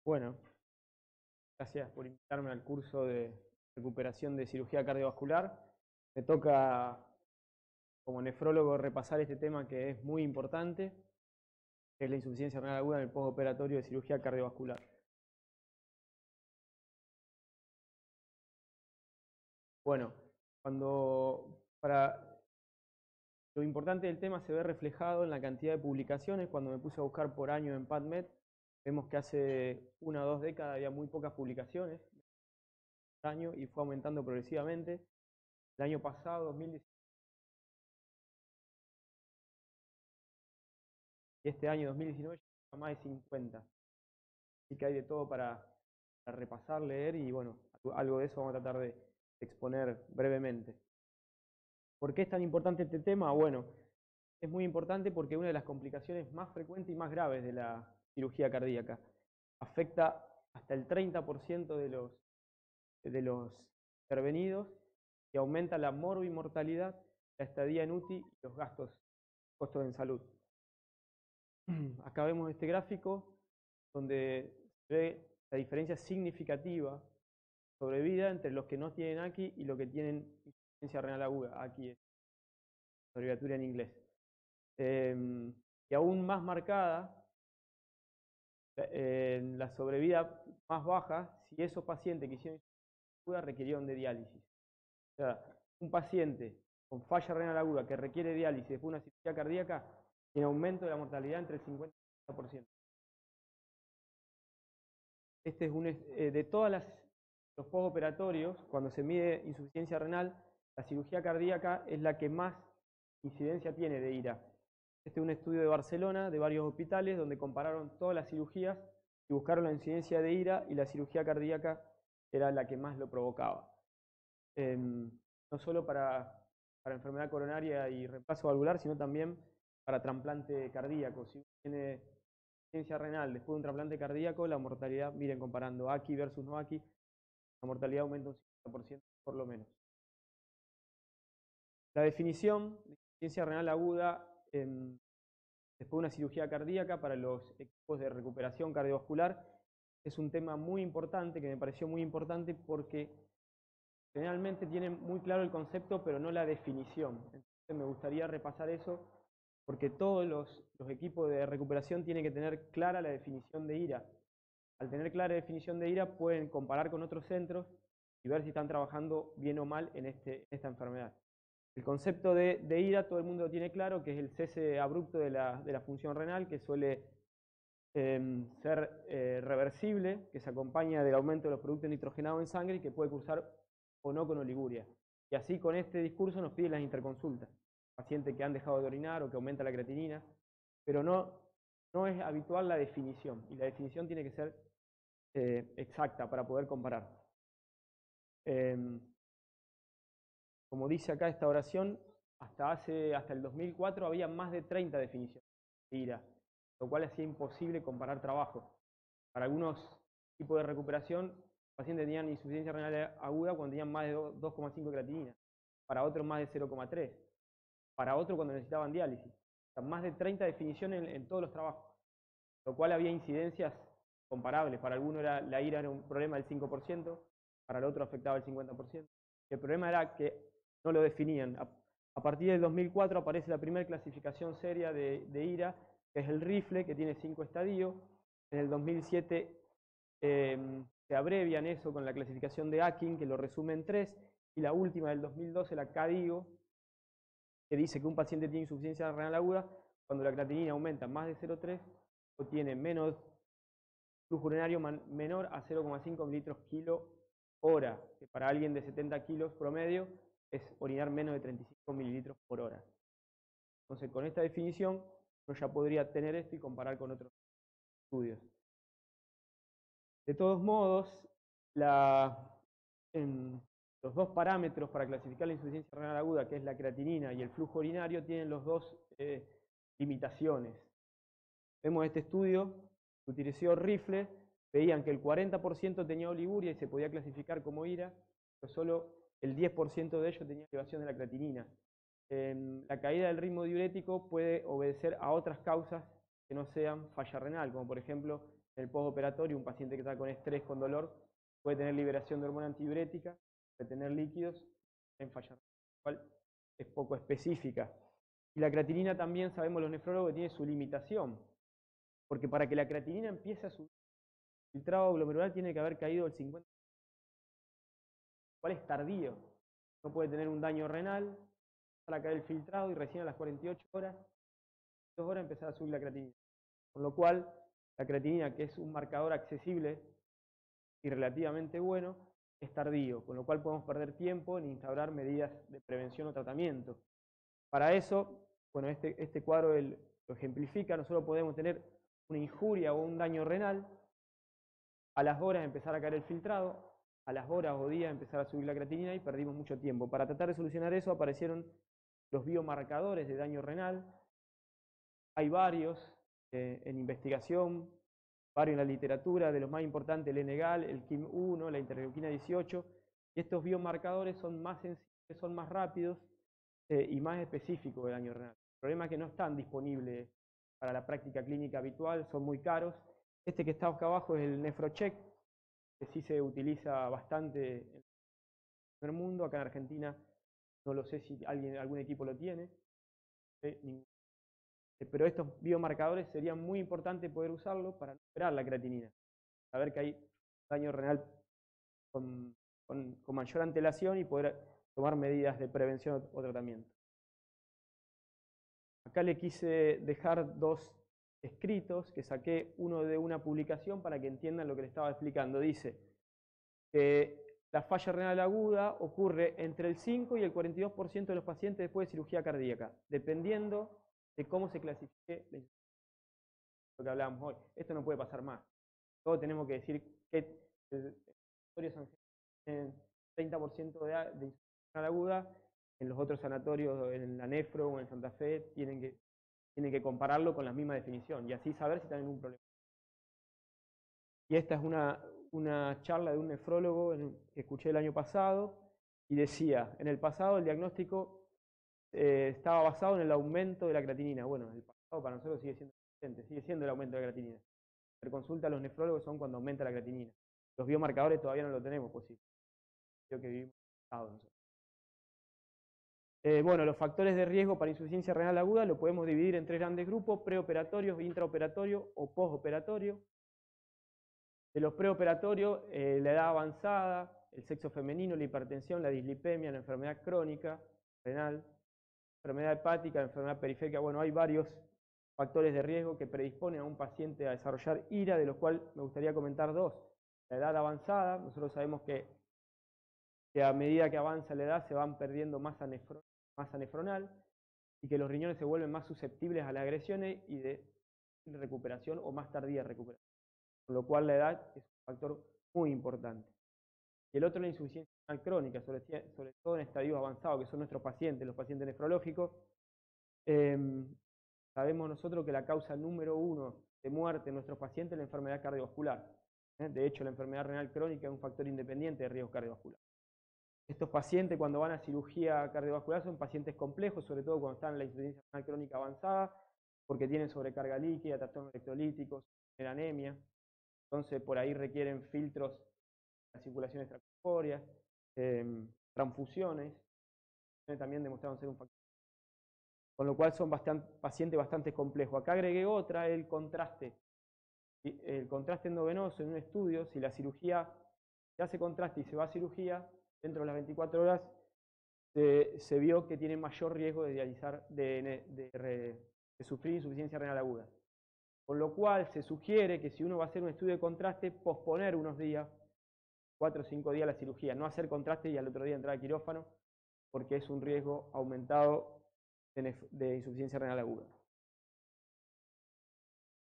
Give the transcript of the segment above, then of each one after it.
Bueno, gracias por invitarme al curso de recuperación de cirugía cardiovascular. Me toca, como nefrólogo, repasar este tema que es muy importante, que es la insuficiencia renal aguda en el postoperatorio de cirugía cardiovascular. Bueno, lo importante del tema se ve reflejado en la cantidad de publicaciones. Cuando me puse a buscar por año en PubMed, vemos que hace 1 o 2 décadas había muy pocas publicaciones por año y fue aumentando progresivamente. El año pasado, 2019, y este año 2019 ya más de 50. Así que hay de todo para repasar, leer y bueno, algo de eso vamos a tratar de exponer brevemente. ¿Por qué es tan importante este tema? Bueno, es muy importante porque es una de las complicaciones más frecuentes y más graves de la cirugía cardíaca. Afecta hasta el 30% de los intervenidos y aumenta la morbimortalidad, la estadía en UTI y los costos en salud. Acá vemos este gráfico donde se ve la diferencia significativa sobre vida entre los que no tienen AKI y los que tienen insuficiencia renal aguda. AKI es la abreviatura en inglés. Y aún más marcada en la sobrevida más baja si esos pacientes que hicieron insuficiencia aguda requirieron de diálisis. O sea, un paciente con falla renal aguda que requiere diálisis después de una cirugía cardíaca tiene aumento de la mortalidad entre el 50 y el 50%. Este es de todos los postoperatorios, cuando se mide insuficiencia renal, la cirugía cardíaca es la que más incidencia tiene de IRA. Este es un estudio de Barcelona, de varios hospitales, donde compararon todas las cirugías y buscaron la incidencia de IRA y la cirugía cardíaca era la que más lo provocaba. No solo para enfermedad coronaria y reemplazo valvular, sino también para trasplante cardíaco. Si uno tiene insuficiencia renal después de un trasplante cardíaco, la mortalidad, miren, comparando AKI versus no AKI, la mortalidad aumenta un 50% por lo menos. La definición de insuficiencia renal aguda después de una cirugía cardíaca para los equipos de recuperación cardiovascular es un tema muy importante, que me pareció muy importante porque generalmente tienen muy claro el concepto, pero no la definición. Entonces me gustaría repasar eso, porque todos los equipos de recuperación tienen que tener clara la definición de IRA. Al tener clara la definición de IRA, pueden comparar con otros centros y ver si están trabajando bien o mal en esta enfermedad. El concepto de IRA todo el mundo lo tiene claro, que es el cese abrupto de la función renal, que suele ser reversible, que se acompaña del aumento de los productos nitrogenados en sangre y que puede cursar o no con oliguria. Y así con este discurso nos piden las interconsultas. Pacientes que han dejado de orinar o que aumenta la creatinina, pero no es habitual la definición, y la definición tiene que ser exacta para poder comparar. Como dice acá esta oración, hasta el 2004 había más de 30 definiciones de IRA, lo cual hacía imposible comparar trabajo. Para algunos tipos de recuperación, los pacientes tenían insuficiencia renal aguda cuando tenían más de 2,5 creatinina, para otros más de 0,3, para otros cuando necesitaban diálisis. O sea, más de 30 definiciones en todos los trabajos, lo cual había incidencias comparables. Para algunos la IRA era un problema del 5%, para el otro afectaba el 50%. El problema era que no lo definían. A partir del 2004 aparece la primera clasificación seria de IRA, que es el rifle, que tiene 5 estadios. En el 2007 se abrevian eso con la clasificación de Akin, que lo resume en 3, y la última del 2012, la CADIGO, que dice que un paciente tiene insuficiencia renal aguda cuando la creatinina aumenta más de 0,3 o tiene menos flujo urinario menor a 0,5 mililitros kilo hora, que para alguien de 70 kilos promedio es orinar menos de 35 mililitros por hora. Entonces, con esta definición, uno ya podría tener esto y comparar con otros estudios. De todos modos, los dos parámetros para clasificar la insuficiencia renal aguda, que es la creatinina y el flujo urinario, tienen los dos limitaciones. Vemos este estudio que utilizó rifle, veían que el 40% tenía oliguria y se podía clasificar como IRA, pero solo el 10% de ellos tenía elevación de la creatinina. La caída del ritmo diurético puede obedecer a otras causas que no sean falla renal, como por ejemplo En el postoperatorio, un paciente que está con estrés, con dolor, puede tener liberación de hormona antidiurética, puede tener líquidos, en fallar, cual es poco específica. Y la creatinina también, sabemos los nefrólogos, que tiene su limitación, porque para que la creatinina empiece a subir, el filtrado glomerular tiene que haber caído el 50%, cual es tardío. No puede tener un daño renal, para caer el filtrado y recién a las 48 horas, 2 horas empezar a subir la creatinina. Con lo cual, la creatinina, que es un marcador accesible y relativamente bueno, es tardío, con lo cual podemos perder tiempo en instaurar medidas de prevención o tratamiento. Para eso, bueno, este cuadro lo ejemplifica, nosotros podemos tener una injuria o un daño renal, a las horas empezar a caer el filtrado, a las horas o días empezar a subir la creatinina y perdimos mucho tiempo. Para tratar de solucionar eso aparecieron los biomarcadores de daño renal. Hay varios en investigación, varios en la literatura, de los más importantes el Enegal, el KIM1, la interleuquina 18, y estos biomarcadores son más sensibles, son más rápidos y más específicos de daño renal. El problema es que no están disponibles para la práctica clínica habitual, son muy caros. Este que está acá abajo es el NephroCheck, que sí se utiliza bastante en el primer mundo. Acá en Argentina no lo sé si algún equipo lo tiene, pero estos biomarcadores serían muy importantes poder usarlos para no esperar la creatinina, saber que hay daño renal con mayor antelación y poder tomar medidas de prevención o tratamiento. Acá le quise dejar dos escritos que saqué, uno de una publicación para que entiendan lo que les estaba explicando. Dice que la falla renal aguda ocurre entre el 5 y el 42% de los pacientes después de cirugía cardíaca, dependiendo de cómo se clasifique la insuficiencia, lo que hablábamos hoy. Esto no puede pasar más. Todos tenemos que decir que el 30% de insuficiencia renal aguda, en los otros sanatorios, en la Nefro o en Santa Fe, tienen que compararlo con la misma definición y así saber si tienen un problema. Y esta es una charla de un nefrólogo que escuché el año pasado y decía, en el pasado el diagnóstico estaba basado en el aumento de la creatinina. Bueno, el pasado para nosotros sigue siendo presente, sigue siendo el aumento de la creatinina. La consulta a los nefrólogos son cuando aumenta la creatinina. Los biomarcadores todavía no lo tenemos posible. Creo que vivimos nosotros. Bueno, los factores de riesgo para insuficiencia renal aguda lo podemos dividir en 3 grandes grupos: preoperatorios, intraoperatorios o postoperatorio. De los preoperatorios, la edad avanzada, el sexo femenino, la hipertensión, la dislipemia, la enfermedad crónica renal, enfermedad hepática, la enfermedad periférica. Bueno, hay varios factores de riesgo que predisponen a un paciente a desarrollar IRA, de los cuales me gustaría comentar dos. La edad avanzada, nosotros sabemos que a medida que avanza la edad se van perdiendo masa nefronal y que los riñones se vuelven más susceptibles a las agresiones y de recuperación o más tardía recuperación. Con lo cual la edad es un factor muy importante. Y el otro es la insuficiencia renal crónica, sobre todo en estadios avanzados, que son nuestros pacientes, los pacientes nefrológicos. Sabemos nosotros que la causa número 1 de muerte en nuestros pacientes es la enfermedad cardiovascular. De hecho, la enfermedad renal crónica es un factor independiente de riesgo cardiovascular. Estos pacientes, cuando van a cirugía cardiovascular, son pacientes complejos, sobre todo cuando están en la insuficiencia renal crónica avanzada, porque tienen sobrecarga líquida, trastornos electrolíticos, tienen anemia. Entonces, por ahí requieren filtros de la circulación extracorpórea, transfusiones, también demostraron ser un factor. Con lo cual son pacientes bastante complejos. Acá agregué otra, el contraste. El contraste endovenoso en un estudio, si la cirugía se hace contraste y se va a cirugía, dentro de las 24 horas se vio que tiene mayor riesgo de sufrir insuficiencia renal aguda. Con lo cual se sugiere que si uno va a hacer un estudio de contraste, posponer unos días, 4 o 5 días la cirugía, no hacer contraste y al otro día entrar al quirófano, porque es un riesgo aumentado de insuficiencia renal aguda.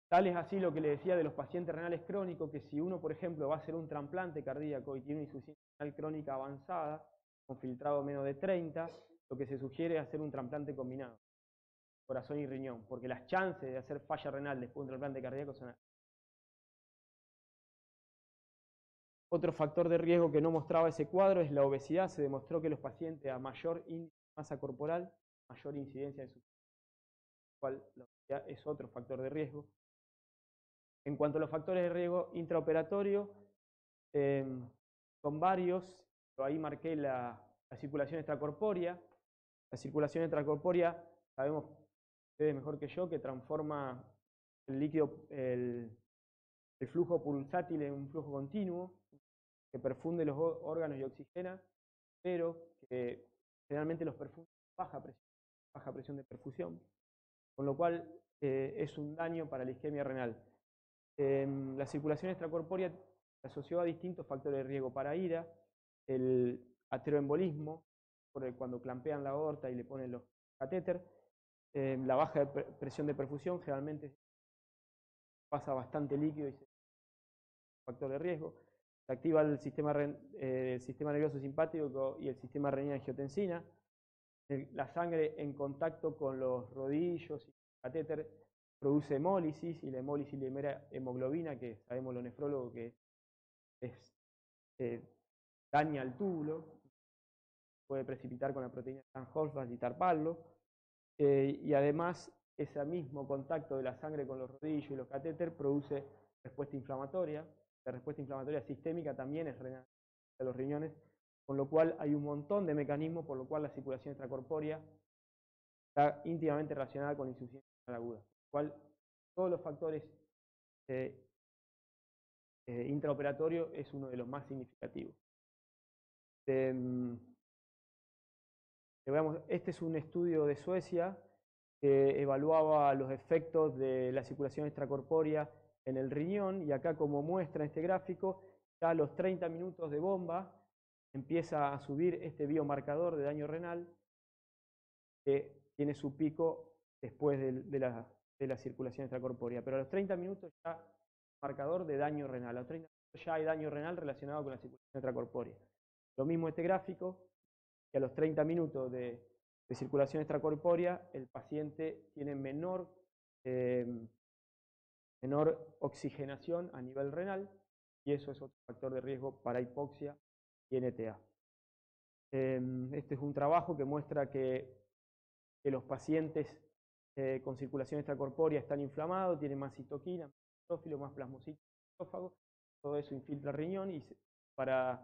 Tal es así lo que le decía de los pacientes renales crónicos, que si uno, por ejemplo, va a hacer un trasplante cardíaco y tiene una insuficiencia renal crónica avanzada, con filtrado menos de 30, lo que se sugiere es hacer un trasplante combinado, corazón y riñón, porque las chances de hacer falla renal después de un trasplante cardíaco son altas. Otro factor de riesgo que no mostraba ese cuadro es la obesidad. Se demostró que los pacientes a mayor índice de masa corporal, mayor incidencia de su cual la obesidad es otro factor de riesgo. En cuanto a los factores de riesgo intraoperatorio, son varios, pero ahí marqué la circulación extracorpórea. La circulación extracorpórea, sabemos ustedes mejor que yo, que transforma el líquido, el flujo pulsátil en un flujo continuo, que perfunde los órganos y oxigena, pero que generalmente los perfunde a baja presión de perfusión, con lo cual es un daño para la isquemia renal. La circulación extracorpórea se asoció a distintos factores de riesgo para IRA, el ateroembolismo, cuando clampean la aorta y le ponen los catéter, la baja presión de perfusión, generalmente pasa bastante líquido y es un factor de riesgo. Se activa el sistema nervioso simpático y el sistema renina-angiotensina. La sangre en contacto con los rodillos y el catéter produce hemólisis, y la hemólisis libera hemoglobina, que sabemos los nefrólogos que daña el túbulo, puede precipitar con la proteína Steinhoff y taparlo, y además ese mismo contacto de la sangre con los rodillos y los catéter produce respuesta inflamatoria. La respuesta inflamatoria sistémica también es renal de los riñones, con lo cual hay un montón de mecanismos por lo cual la circulación extracorpórea está íntimamente relacionada con la insuficiencia renal aguda, con lo cual todos los factores intraoperatorios es uno de los más significativos. Este es un estudio de Suecia que evaluaba los efectos de la circulación extracorpórea en el riñón, y acá, como muestra en este gráfico, ya a los 30 minutos de bomba empieza a subir este biomarcador de daño renal, que tiene su pico después de la circulación extracorpórea. Pero a los 30 minutos ya marcador de daño renal. A los 30 minutos ya hay daño renal relacionado con la circulación extracorpórea. Lo mismo este gráfico, que a los 30 minutos de circulación extracorpórea el paciente tiene menor oxigenación a nivel renal, y eso es otro factor de riesgo para hipoxia y NTA. Este es un trabajo que muestra que los pacientes con circulación extracorpórea están inflamados, tienen más citoquina, más neutrófilo, más plasmocitos en el esófago, todo eso infiltra el riñón, y para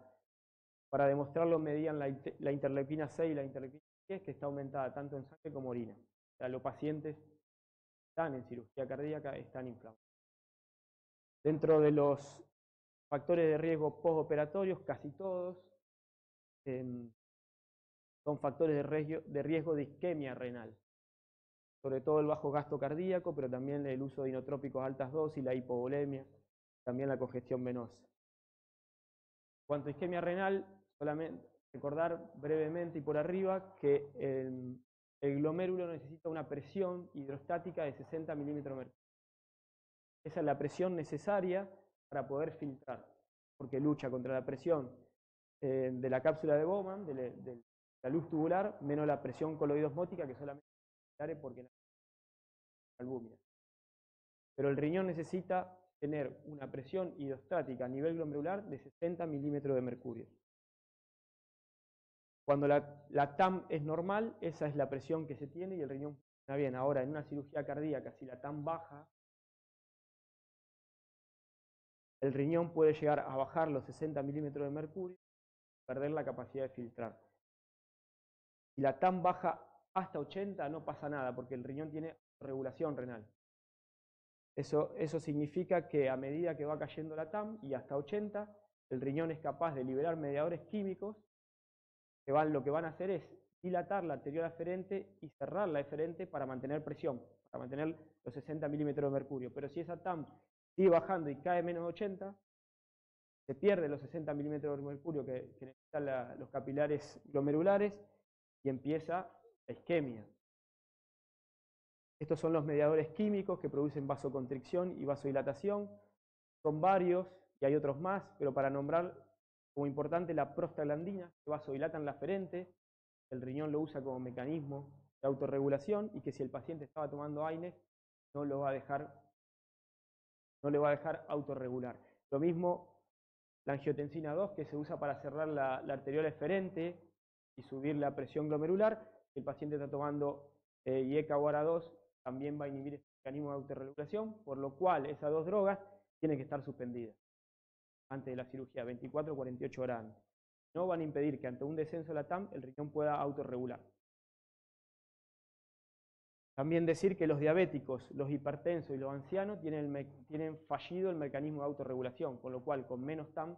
demostrarlo medían la interleuquina 6 y la interleuquina 10, que está aumentada tanto en sangre como orina. O sea, los pacientes que están en cirugía cardíaca están inflamados. Dentro de los factores de riesgo postoperatorios, casi todos son factores de riesgo de isquemia renal, sobre todo el bajo gasto cardíaco, pero también el uso de inotrópicos a altas dosis, la hipovolemia, también la congestión venosa. En cuanto a isquemia renal, solamente recordar brevemente y por arriba que el glomérulo necesita una presión hidrostática de 60 milímetros de mercurio. Esa es la presión necesaria para poder filtrar, porque lucha contra la presión de la cápsula de Bowman, de la luz tubular, menos la presión coloidosmótica, que solamente es porque la albúmina. Pero el riñón necesita tener una presión hidrostática a nivel glomerular de 60 milímetros de mercurio. Cuando la TAM es normal, esa es la presión que se tiene y el riñón funciona bien. Ahora, en una cirugía cardíaca, si la TAM baja, el riñón puede llegar a bajar los 60 milímetros de mercurio y perder la capacidad de filtrar. Si la TAM baja hasta 80, no pasa nada, porque el riñón tiene regulación renal. Eso significa que a medida que va cayendo la TAM y hasta 80, el riñón es capaz de liberar mediadores químicos que lo que van a hacer es dilatar la arteriola eferente y cerrar la eferente para mantener presión, para mantener los 60 milímetros de mercurio. Pero si esa TAM sigue bajando y cae menos de 80, se pierde los 60 milímetros de mercurio que necesitan los capilares glomerulares y empieza la isquemia. Estos son los mediadores químicos que producen vasoconstricción y vasodilatación. Son varios y hay otros más, pero para nombrar como importante la prostaglandina, que vasodilatan la eferente. El riñón lo usa como mecanismo de autorregulación, y que si el paciente estaba tomando AINES no le va a dejar autorregular. Lo mismo la angiotensina 2, que se usa para cerrar la arteriola eferente y subir la presión glomerular. Si el paciente está tomando IECA o ARA2, también va a inhibir mecanismo de autorregulación, por lo cual esas dos drogas tienen que estar suspendidas antes de la cirugía, 24 o 48 horas antes. No van a impedir que ante un descenso de la TAM el riñón pueda autorregular. También decir que los diabéticos, los hipertensos y los ancianos tienen fallido el mecanismo de autorregulación, con lo cual con menos TAM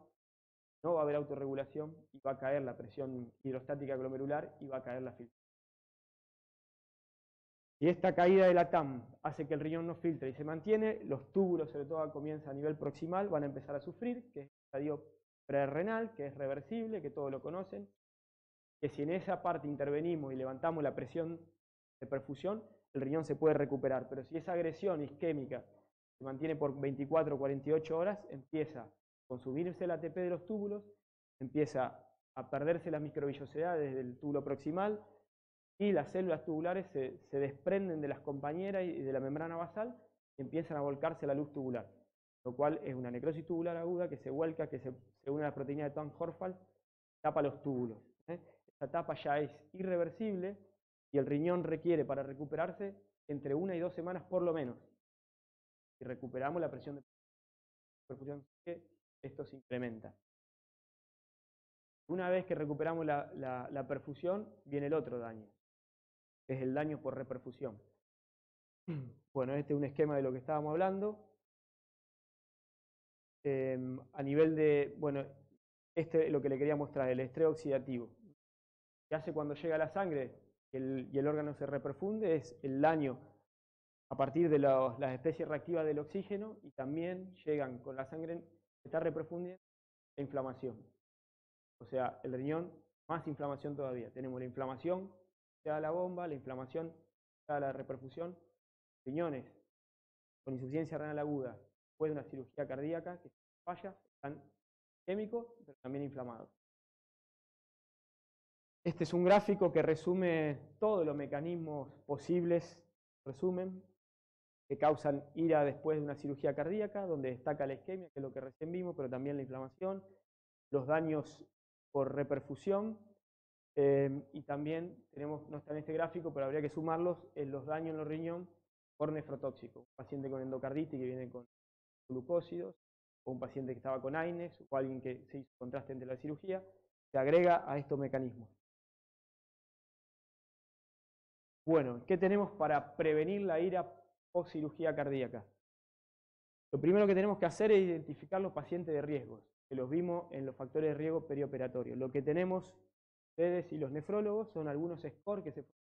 no va a haber autorregulación y va a caer la presión hidrostática glomerular y va a caer la filtración. Si esta caída de la TAM hace que el riñón no filtre y se mantiene, los túbulos, sobre todo comienza a nivel proximal, van a empezar a sufrir, que es el estadio prerrenal, que es reversible, que todos lo conocen, que si en esa parte intervenimos y levantamos la presión de perfusión, el riñón se puede recuperar, pero si esa agresión isquémica se mantiene por 24 o 48 horas, empieza a consumirse el ATP de los túbulos, empieza a perderse la microvillosidad desde el túbulo proximal, y las células tubulares se desprenden de las compañeras y de la membrana basal y empiezan a volcarse a la luz tubular, lo cual es una necrosis tubular aguda que se vuelca, que se une a la proteína de Tamm-Horfeld, tapa los túbulos. Esta tapa ya es irreversible y el riñón requiere para recuperarse entre 1 y 2 semanas por lo menos. Si recuperamos la presión de perfusión, esto se incrementa. Una vez que recuperamos la perfusión, viene el otro daño, es el daño por reperfusión. Bueno, este es un esquema de lo que estábamos hablando. A nivel de, bueno, este es lo que le quería mostrar, el estrés oxidativo. ¿Qué hace cuando llega la sangre y el órgano se reperfunde? Es el daño a partir de las especies reactivas del oxígeno, y también llegan con la sangre que está reperfundiendo la inflamación. O sea, el riñón, más inflamación todavía. Tenemos la inflamación que da la bomba, la inflamación que da la reperfusión, riñones con insuficiencia renal aguda después de una cirugía cardíaca que falla, están químicos, pero también inflamados. Este es un gráfico que resume todos los mecanismos posibles, resumen, que causan ira después de una cirugía cardíaca, donde destaca la isquemia, que es lo que recién vimos, pero también la inflamación, los daños por reperfusión, y también tenemos, no está en este gráfico, pero habría que sumarlos, en los daños en los riñones por nefrotóxico. Un paciente con endocarditis que viene con glucósidos, o un paciente que estaba con AINES, o alguien que se hizo contraste entre la cirugía, se agrega a estos mecanismos. Bueno, ¿qué tenemos para prevenir la ira post cirugía cardíaca? Lo primero que tenemos que hacer es identificar los pacientes de riesgo, que los vimos en los factores de riesgo perioperatorios. Lo que tenemos ustedes y los nefrólogos son algunos scores que se están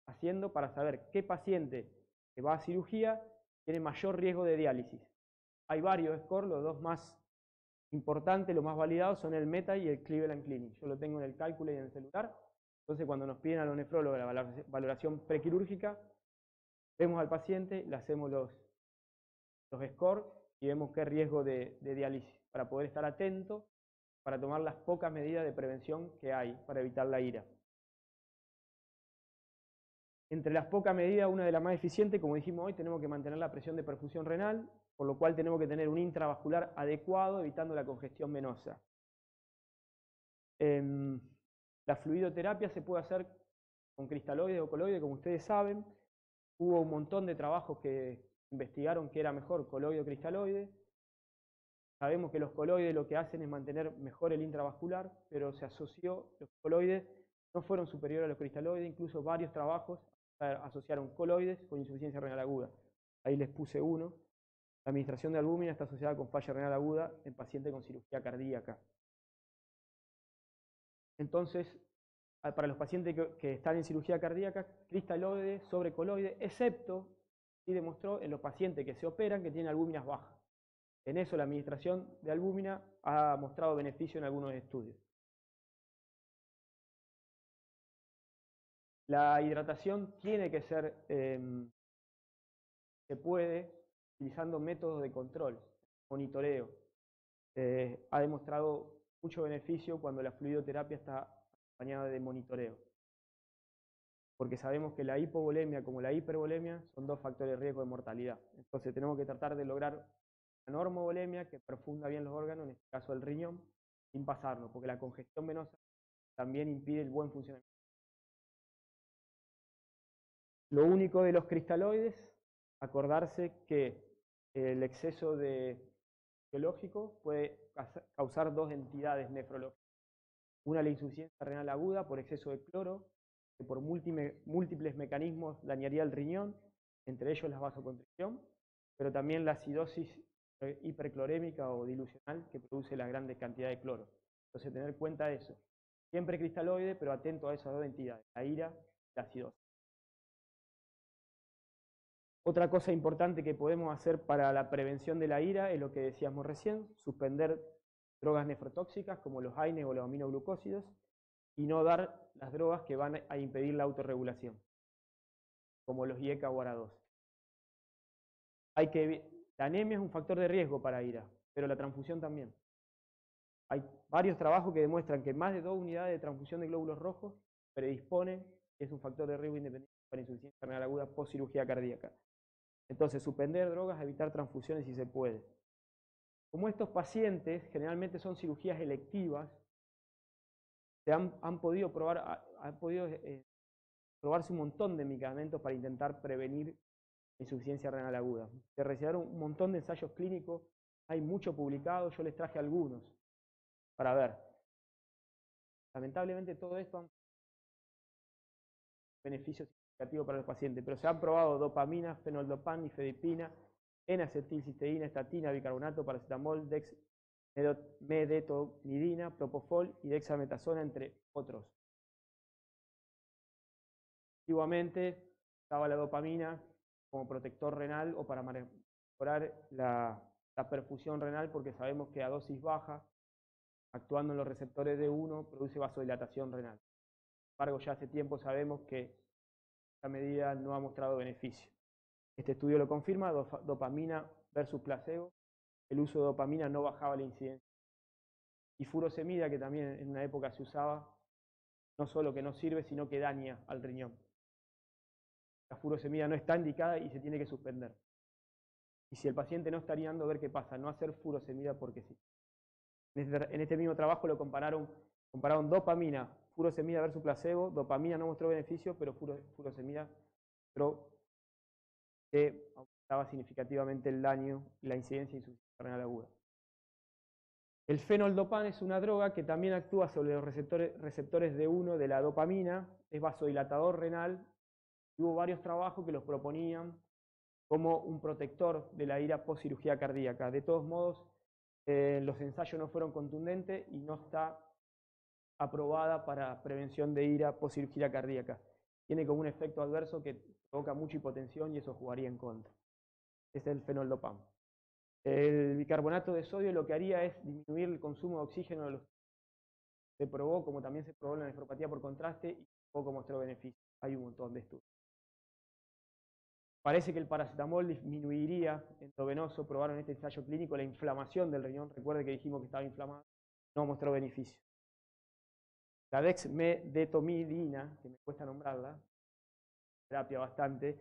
haciendo para saber qué paciente que va a cirugía tiene mayor riesgo de diálisis. Hay varios scores, los dos más importantes, los más validados son el META y el Cleveland Clinic. Yo lo tengo en el cálculo y en el celular. Entonces, cuando nos piden a los nefrólogos la valoración prequirúrgica, vemos al paciente, le hacemos los scores y vemos qué riesgo de diálisis, para poder estar atento, para tomar las pocas medidas de prevención que hay para evitar la ira. Entre las pocas medidas, una de las más eficientes, como dijimos hoy, tenemos que mantener la presión de perfusión renal, por lo cual tenemos que tener un intravascular adecuado, evitando la congestión venosa. La fluidoterapia se puede hacer con cristaloides o coloides, como ustedes saben. Hubo un montón de trabajos que investigaron qué era mejor, coloide o cristaloide. Sabemos que los coloides lo que hacen es mantener mejor el intravascular, pero se asoció, los coloides no fueron superiores a los cristaloides, incluso varios trabajos asociaron coloides con insuficiencia renal aguda. Ahí les puse uno. La administración de albúmina está asociada con falla renal aguda en pacientes con cirugía cardíaca. Entonces, para los pacientes que están en cirugía cardíaca, cristaloide sobre coloide, excepto, y demostró en los pacientes que se operan que tienen albúminas bajas. En eso la administración de albúmina ha mostrado beneficio en algunos estudios. La hidratación tiene que ser, se puede, utilizando métodos de control, monitoreo. Ha demostrado mucho beneficio cuando la fluidoterapia está acompañada de monitoreo. Porque sabemos que la hipovolemia como la hipervolemia son dos factores de riesgo de mortalidad. Entonces tenemos que tratar de lograr una normovolemia que perfunda bien los órganos, en este caso el riñón, sin pasarnos, porque la congestión venosa también impide el buen funcionamiento. Lo único de los cristaloides acordarse que el exceso de biológico puede causar dos entidades nefrológicas. Una, la insuficiencia renal aguda por exceso de cloro, que por múltiples mecanismos dañaría el riñón, entre ellos la vasoconstricción, pero también la acidosis hiperclorémica o dilucional que produce la grande cantidad de cloro. Entonces, tener en cuenta eso. Siempre cristaloide, pero atento a esas dos entidades, la ira y la acidosis. Otra cosa importante que podemos hacer para la prevención de la ira es lo que decíamos recién, suspender drogas nefrotóxicas como los AINES o los aminoglucósidos y no dar las drogas que van a impedir la autorregulación, como los IECA o ARA2. La anemia es un factor de riesgo para ira, pero la transfusión también. Hay varios trabajos que demuestran que más de 2 unidades de transfusión de glóbulos rojos predispone, es un factor de riesgo independiente para insuficiencia renal aguda post cirugía cardíaca. Entonces, suspender drogas, evitar transfusiones si se puede. Como estos pacientes generalmente son cirugías electivas, han podido probarse un montón de medicamentos para intentar prevenir insuficiencia renal aguda. Se realizaron un montón de ensayos clínicos, hay mucho publicado, yo les traje algunos para ver. Lamentablemente todo esto ha beneficios significativos para los pacientes, pero se han probado dopamina, fenoldopam, nifedipina, N-acetilcisteína, estatina, bicarbonato, paracetamol, medetomidina, propofol y dexametasona, entre otros. Antiguamente estaba la dopamina como protector renal o para mejorar la perfusión renal, porque sabemos que a dosis baja, actuando en los receptores D1, produce vasodilatación renal. Sin embargo, ya hace tiempo sabemos que esta medida no ha mostrado beneficio. Este estudio lo confirma, dopamina versus placebo, el uso de dopamina no bajaba la incidencia. Y furosemida, que también en una época se usaba, no solo que no sirve, sino que daña al riñón. La furosemida no está indicada y se tiene que suspender. Y si el paciente no está orinando, ver qué pasa, no hacer furosemida porque sí. En este mismo trabajo lo compararon dopamina, furosemida versus placebo, dopamina no mostró beneficio, pero furosemida mostró que aumentaba significativamente el daño y la incidencia de insuficiencia renal aguda. El fenoldopam es una droga que también actúa sobre los receptores D1 de la dopamina, es vasodilatador renal, y hubo varios trabajos que los proponían como un protector de la ira post cirugía cardíaca. De todos modos, los ensayos no fueron contundentes y no está aprobada para prevención de ira post cirugía cardíaca. Tiene como un efecto adverso que provoca mucha hipotensión y eso jugaría en contra. Este es el fenoldopam. El bicarbonato de sodio lo que haría es disminuir el consumo de oxígeno de los. Se probó, como también se probó en la nefropatía por contraste, y poco mostró beneficio. Hay un montón de estudios. Parece que el paracetamol disminuiría endovenoso, probaron en este ensayo clínico la inflamación del riñón, recuerde que dijimos que estaba inflamado, no mostró beneficio. La dexmedetomidina, que me cuesta nombrarla, terapia bastante,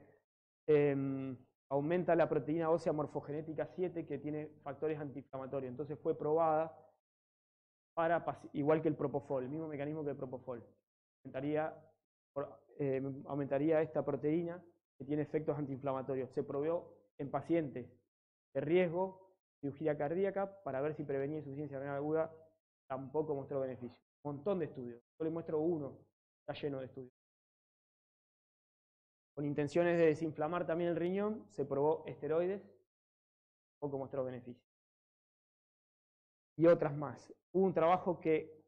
aumenta la proteína ósea morfogenética 7 que tiene factores antiinflamatorios, entonces fue probada igual que el propofol, el mismo mecanismo que el propofol. Aumentaría esta proteína que tiene efectos antiinflamatorios. Se probó en pacientes de riesgo, cirugía cardíaca, para ver si prevenía insuficiencia renal aguda, tampoco mostró beneficio. Un montón de estudios. Yo les muestro uno, está lleno de estudios. Con intenciones de desinflamar también el riñón, se probó esteroides, tampoco mostró beneficio. Y otras más. Hubo un trabajo que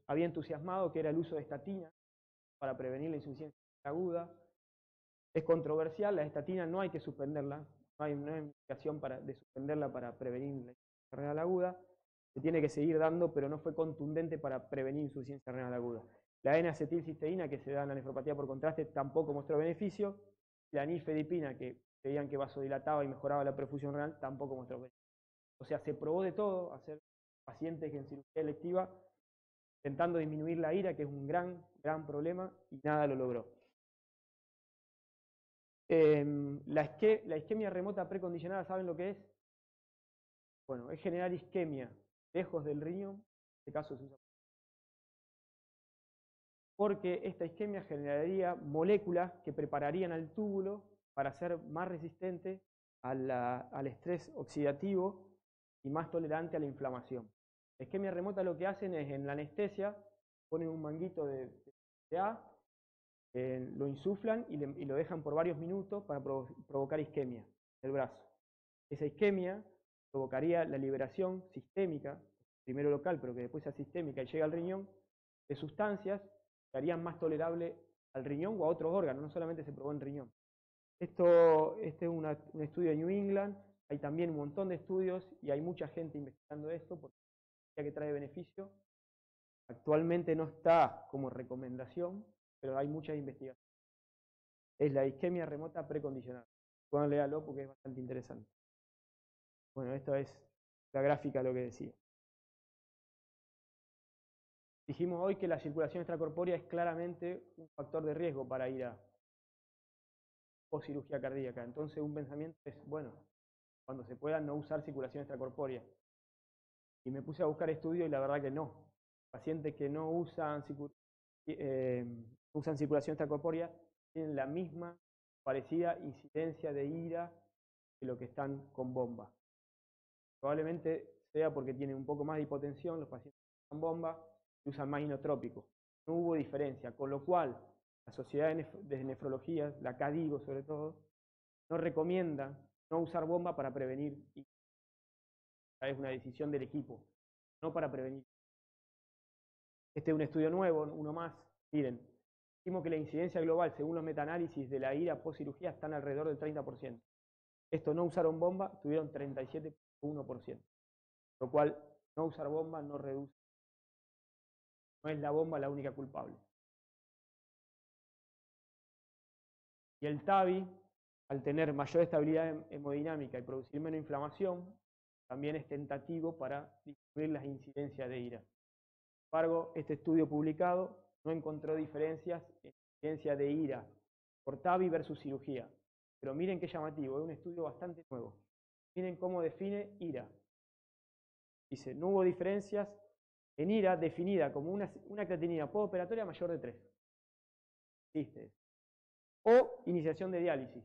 había entusiasmado, que era el uso de estatina para prevenir la insuficiencia aguda. Es controversial, la estatina no hay que suspenderla, no hay indicación de suspenderla para prevenir la insuficiencia renal aguda. Se tiene que seguir dando, pero no fue contundente para prevenir insuficiencia renal aguda. La N-acetilcisteína, que se da en la nefropatía por contraste, tampoco mostró beneficio. La nifedipina, que creían que vasodilataba y mejoraba la perfusión renal, tampoco mostró beneficio. O sea, se probó de todo, hacer pacientes en cirugía electiva, intentando disminuir la ira, que es un gran problema, y nada lo logró. La isquemia remota precondicionada, ¿saben lo que es? Bueno, es generar isquemia lejos del riñón, en este caso se usa. Porque esta isquemia generaría moléculas que prepararían al túbulo para ser más resistente al estrés oxidativo y más tolerante a la inflamación. La isquemia remota lo que hacen es, en la anestesia, ponen un manguito de PA, lo insuflan y lo dejan por varios minutos para provocar isquemia del brazo. Esa isquemia provocaría la liberación sistémica, primero local, pero que después sea sistémica y llega al riñón, de sustancias que harían más tolerable al riñón o a otros órganos, no solamente se probó en riñón. Este es un estudio de New England, hay también un montón de estudios y hay mucha gente investigando esto porque ya que trae beneficio. Actualmente no está como recomendación, pero hay muchas investigaciones. Es la isquemia remota precondicionada. Pueden leerlo porque es bastante interesante. Bueno, esta es la gráfica, lo que decía. Dijimos hoy que la circulación extracorpórea es claramente un factor de riesgo para ir a cirugía cardíaca. Entonces un pensamiento es, bueno, cuando se pueda no usar circulación extracorpórea. Y me puse a buscar estudios y la verdad que no. Pacientes que no usan circulación extracorpórea tienen la misma parecida incidencia de ira que los que están con bomba. Probablemente sea porque tienen un poco más de hipotensión los pacientes con bomba y usan más inotrópicos. No hubo diferencia, con lo cual la Sociedad de Nefrología, la CADIGO sobre todo, no recomienda no usar bomba para prevenir ira. Es una decisión del equipo, no para prevenir. Este es un estudio nuevo, uno más. Miren, decimos que la incidencia global, según los metaanálisis de la ira post-cirugía, están alrededor del 30%. Estos no usaron bomba, tuvieron 37,1%. Lo cual, no usar bomba no reduce. No es la bomba la única culpable. Y el TAVI, al tener mayor estabilidad hemodinámica y producir menos inflamación, también es tentativo para disminuir las incidencias de ira. Sin embargo, este estudio publicado no encontró diferencias en incidencia de ira por TAVI versus cirugía. Pero miren qué llamativo, es un estudio bastante nuevo. Miren cómo define ira. Dice, no hubo diferencias en ira definida como una creatinina postoperatoria mayor de 3. ¿Viste? O iniciación de diálisis.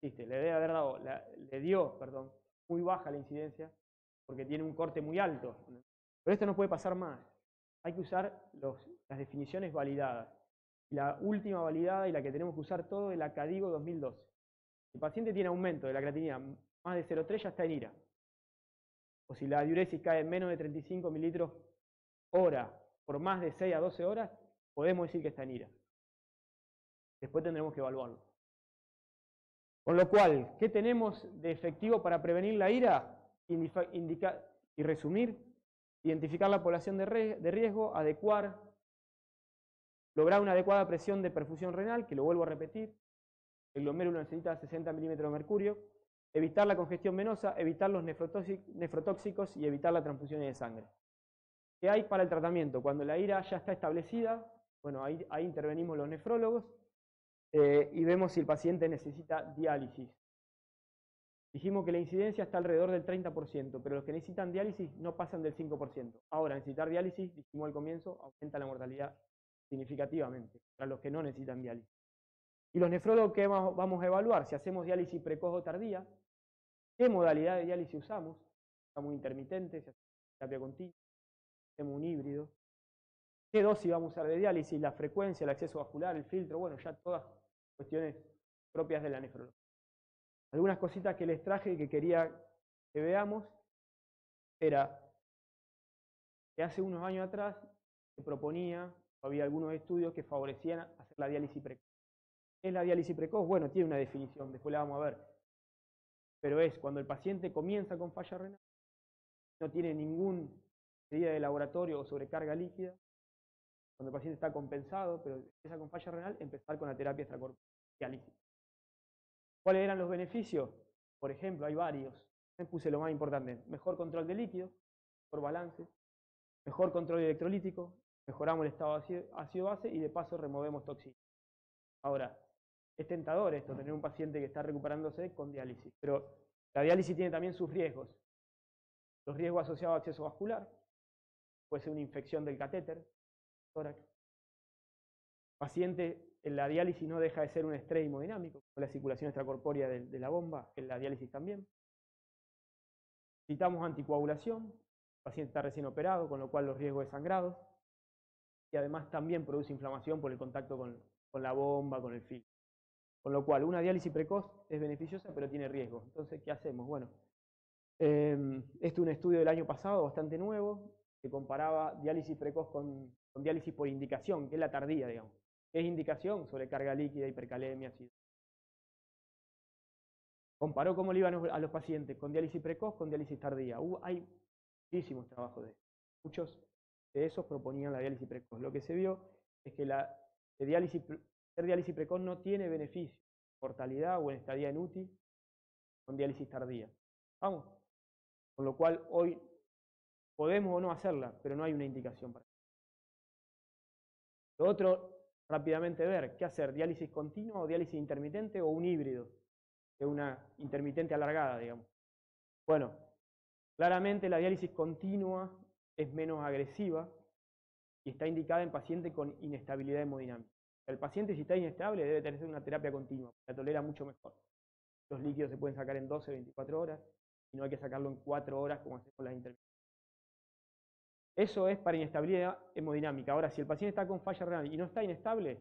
¿Viste? Le dio muy baja la incidencia porque tiene un corte muy alto. Pero esto no puede pasar más. Hay que usar las definiciones validadas. La última validada y la que tenemos que usar todo es la CADIGO 2012. Si el paciente tiene aumento de la creatinina más de 0,3 ya está en ira. O si la diuresis cae en menos de 35 mililitros hora por más de 6 a 12 horas, podemos decir que está en ira. Después tendremos que evaluarlo. Con lo cual, ¿qué tenemos de efectivo para prevenir la ira? Y resumir, identificar la población de riesgo, lograr una adecuada presión de perfusión renal, que lo vuelvo a repetir, el glomérulo necesita 60 milímetros de mercurio, evitar la congestión venosa, evitar los nefrotóxicos y evitar la transfusión de sangre. ¿Qué hay para el tratamiento? Cuando la ira ya está establecida, bueno, ahí intervenimos los nefrólogos y vemos si el paciente necesita diálisis. Dijimos que la incidencia está alrededor del 30%, pero los que necesitan diálisis no pasan del 5%. Ahora, necesitar diálisis, dijimos al comienzo, aumenta la mortalidad significativamente para los que no necesitan diálisis. Y los nefrólogos que vamos a evaluar, si hacemos diálisis precoz o tardía, qué modalidad de diálisis usamos, usamos intermitente, si hacemos terapia continua, hacemos un híbrido, qué dosis vamos a usar de diálisis, la frecuencia, el acceso vascular, el filtro, bueno, ya todas cuestiones propias de la nefrología. Algunas cositas que les traje y que quería que veamos era que hace unos años atrás se proponía, había algunos estudios que favorecían hacer la diálisis precoz. ¿Qué es la diálisis precoz? Bueno, tiene una definición, después la vamos a ver. Pero es cuando el paciente comienza con falla renal, no tiene ninguna medida de laboratorio o sobrecarga líquida, cuando el paciente está compensado, pero empieza con falla renal, empezar con la terapia extracorpórea, diálisis. ¿Cuáles eran los beneficios? Por ejemplo, hay varios. Puse lo más importante. Mejor control de líquido, mejor balance, mejor control electrolítico, mejoramos el estado ácido-base y de paso removemos toxinas. Ahora, es tentador esto, tener un paciente que está recuperándose con diálisis, pero la diálisis tiene también sus riesgos. Los riesgos asociados a acceso vascular, puede ser una infección del catéter, tórax. Paciente la diálisis no deja de ser un estrés hemodinámico, con la circulación extracorpórea de la bomba, en la diálisis también. Necesitamos anticoagulación, el paciente está recién operado, con lo cual los riesgos de sangrados, y además también produce inflamación por el contacto con la bomba, con el filo. Con lo cual, una diálisis precoz es beneficiosa, pero tiene riesgos. Entonces, ¿qué hacemos? Bueno, este es un estudio del año pasado, bastante nuevo, que comparaba diálisis precoz con diálisis por indicación, que es la tardía, digamos. ¿Qué es indicación? Sobrecarga líquida, hipercalemia, ácido. Comparó cómo le iban a los pacientes con diálisis precoz con diálisis tardía. Hay muchísimos trabajos de eso. Muchos de esos proponían la diálisis precoz. Lo que se vio es que ser diálisis precoz no tiene beneficio, mortalidad o en estadía en UTI con diálisis tardía. Vamos. Con lo cual hoy podemos o no hacerla, pero no hay una indicación para eso. Lo otro, rápidamente ver, ¿qué hacer? ¿Diálisis continua o diálisis intermitente o un híbrido? De una intermitente alargada, digamos. Bueno, claramente la diálisis continua es menos agresiva y está indicada en pacientes con inestabilidad hemodinámica. El paciente, si está inestable, debe tener una terapia continua, la tolera mucho mejor. Los líquidos se pueden sacar en 12, 24 horas y no hay que sacarlo en 4 horas como hacemos las intermitentes. Eso es para inestabilidad hemodinámica. Ahora, si el paciente está con falla renal y no está inestable,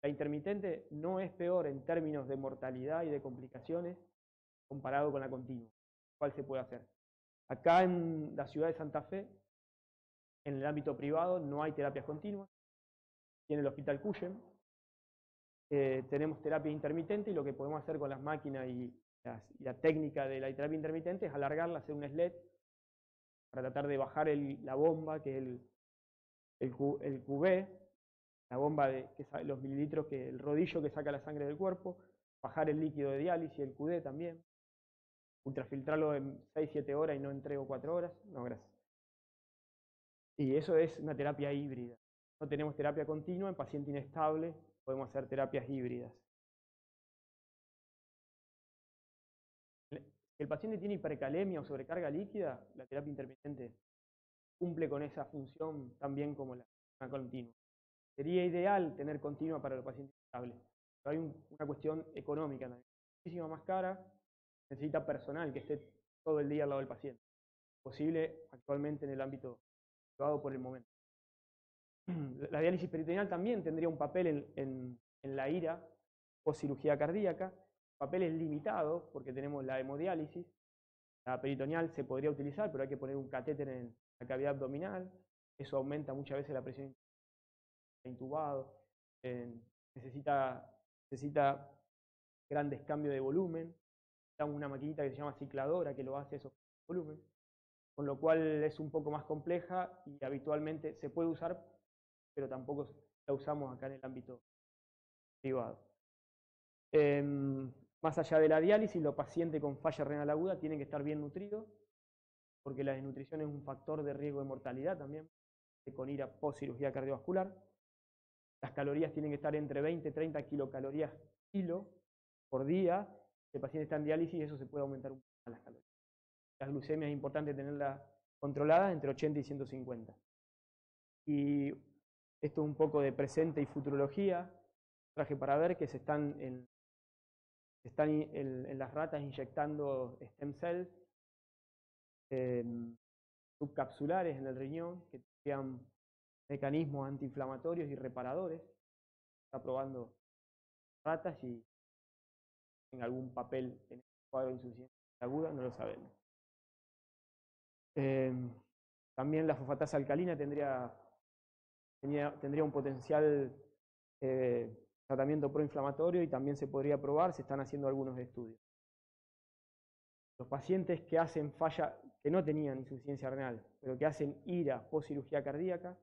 la intermitente no es peor en términos de mortalidad y de complicaciones comparado con la continua. ¿Cuál se puede hacer? Acá en la ciudad de Santa Fe, en el ámbito privado, no hay terapias continuas. Y en el Hospital Cuyem tenemos terapia intermitente y lo que podemos hacer con las máquinas y la técnica de la terapia intermitente es alargarla, hacer un SLED para tratar de bajar la bomba, que es el QB, la bomba los mililitros, el rodillo que saca la sangre del cuerpo, bajar el líquido de diálisis, el QD también, ultrafiltrarlo en 6-7 horas y no en 3 o 4 horas, no, gracias. Y eso es una terapia híbrida. No tenemos terapia continua, en paciente inestable podemos hacer terapias híbridas. Si el paciente tiene hipercalemia o sobrecarga líquida, la terapia intermitente cumple con esa función también como la continua. Sería ideal tener continua para los pacientes estables, pero hay una cuestión económica también. Muchísimo más cara, necesita personal que esté todo el día al lado del paciente. Posible actualmente en el ámbito privado por el momento. La diálisis peritoneal también tendría un papel en la IRA o cirugía cardíaca. El papel es limitado porque tenemos la hemodiálisis. La peritoneal se podría utilizar, pero hay que poner un catéter en la cavidad abdominal. Eso aumenta muchas veces la presión intubado. Necesita grandes cambios de volumen. Está una maquinita que se llama cicladora que lo hace esos volumen. Con lo cual es un poco más compleja y habitualmente se puede usar, pero tampoco la usamos acá en el ámbito privado. Más allá de la diálisis, los pacientes con falla renal aguda tienen que estar bien nutridos, porque la desnutrición es un factor de riesgo de mortalidad también, con IRA post cirugía cardiovascular. Las calorías tienen que estar entre 20 y 30 kilocalorías kilo por día. Si el paciente está en diálisis, eso se puede aumentar un poco más las calorías. La glucemia es importante tenerla controlada entre 80 y 150. Y esto es un poco de presente y futurología. Traje para ver que se están en las ratas inyectando stem cells subcapsulares en el riñón que crean mecanismos antiinflamatorios y reparadores. Está probando ratas y en algún papel en el cuadro de insuficiencia aguda, no lo sabemos. También la fosfatasa alcalina tendría un potencial tratamiento proinflamatorio y también se podría probar, se están haciendo algunos estudios. Los pacientes que hacen falla, que no tenían insuficiencia renal, pero que hacen IRA post cirugía cardíaca,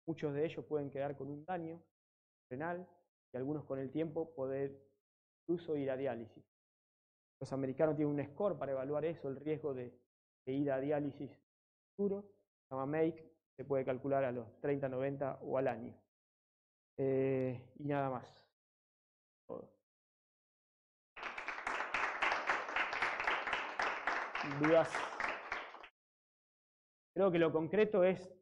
muchos de ellos pueden quedar con un daño renal y algunos con el tiempo poder incluso ir a diálisis. Los americanos tienen un score para evaluar eso, el riesgo de ir a diálisis futuro, se llama MAKE, se puede calcular a los 30, 90 o al año. Y nada más. Todo. ¿Dudas? Creo que lo concreto es,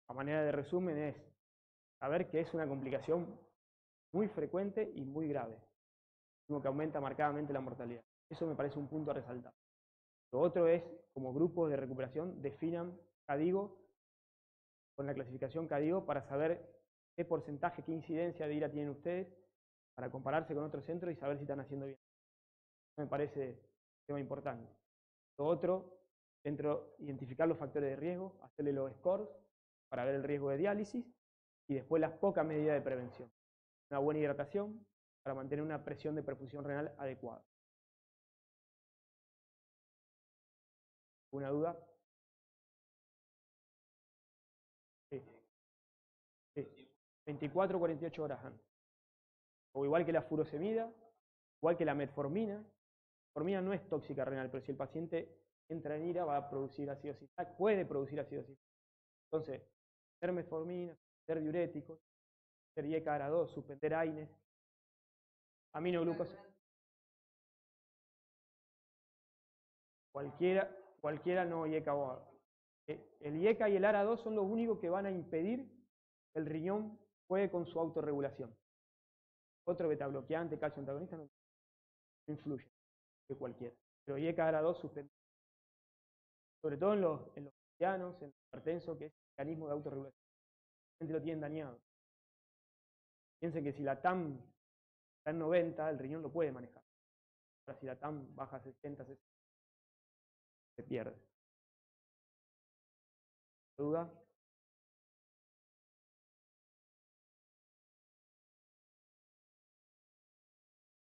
a manera de resumen, es saber que es una complicación muy frecuente y muy grave, como que aumenta marcadamente la mortalidad. Eso me parece un punto a resaltar. Lo otro es, como grupos de recuperación, definan CADIGO con la clasificación CADIGO para saber qué porcentaje, qué incidencia de IRA tienen ustedes, para compararse con otros centros y saber si están haciendo bien. Eso me parece un tema importante. Lo otro, identificar los factores de riesgo, hacerle los scores para ver el riesgo de diálisis y después las pocas medidas de prevención. Una buena hidratación para mantener una presión de perfusión renal adecuada. ¿Alguna duda? Sí. Sí. 24 o 48 horas antes. O igual que la furosemida, igual que la metformina. La metformina no es tóxica renal, pero si el paciente entra en ira va a producir ácido cítrico, puede producir ácido cítrico. Entonces, hacer metformina, hacer diuréticos, hacer IECA-ARA2, suspender AINES, aminoglucosa, cualquiera no IECA. El IECA y el ARA2 son los únicos que van a impedir que el riñón juegue con su autorregulación. Otro betabloqueante, calcio antagonista no influye, que cualquiera. Pero IECA-ARA2 suspende. Sobre todo en los ancianos, en los hipertensos, que es el mecanismo de autorregulación. La gente lo tienen dañado. Piensen que si la TAM está en 90, el riñón lo puede manejar. Ahora si la TAM baja a 60, se pierde. ¿Duda?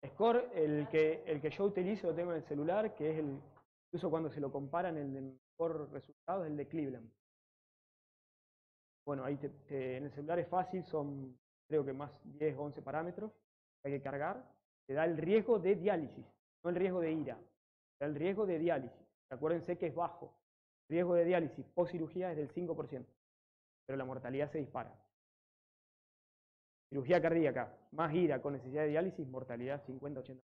Score, el que yo utilizo, lo tengo en el celular, que es incluso cuando se lo comparan, el de mejor resultado es el de Cleveland. Bueno, ahí en el celular es fácil, son creo que más 10 o 11 parámetros que hay que cargar. Te da el riesgo de diálisis, no el riesgo de ira. Te da el riesgo de diálisis. Acuérdense que es bajo. El riesgo de diálisis post cirugía es del 5%, pero la mortalidad se dispara. Cirugía cardíaca, más ira con necesidad de diálisis, mortalidad 50-80%.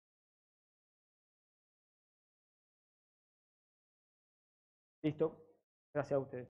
Listo. Gracias a ustedes.